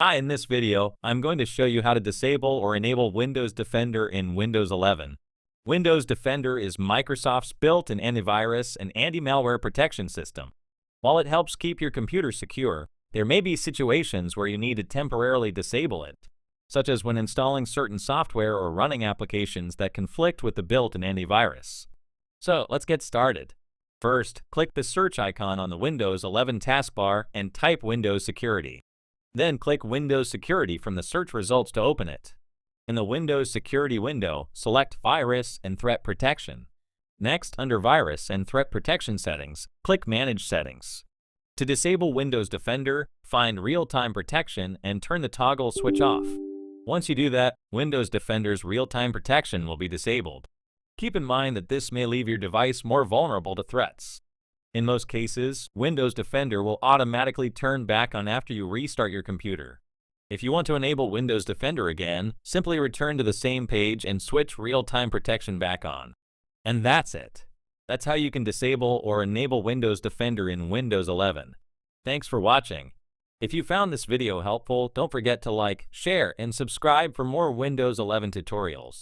Hi, in this video, I'm going to show you how to disable or enable Windows Defender in Windows 11. Windows Defender is Microsoft's built-in antivirus and anti-malware protection system. While it helps keep your computer secure, there may be situations where you need to temporarily disable it, such as when installing certain software or running applications that conflict with the built-in antivirus. So, let's get started. First, click the search icon on the Windows 11 taskbar and type Windows Security. Then click Windows Security from the search results to open it. In the Windows Security window, select Virus and Threat Protection. Next, under Virus and Threat Protection Settings, click Manage Settings. To disable Windows Defender, find Real-Time Protection and turn the toggle switch off. Once you do that, Windows Defender's real-time protection will be disabled. Keep in mind that this may leave your device more vulnerable to threats. In most cases, Windows Defender will automatically turn back on after you restart your computer. If you want to enable Windows Defender again, simply return to the same page and switch real-time protection back on. And that's it. That's how you can disable or enable Windows Defender in Windows 11. Thanks for watching. If you found this video helpful, don't forget to like, share, and subscribe for more Windows 11 tutorials.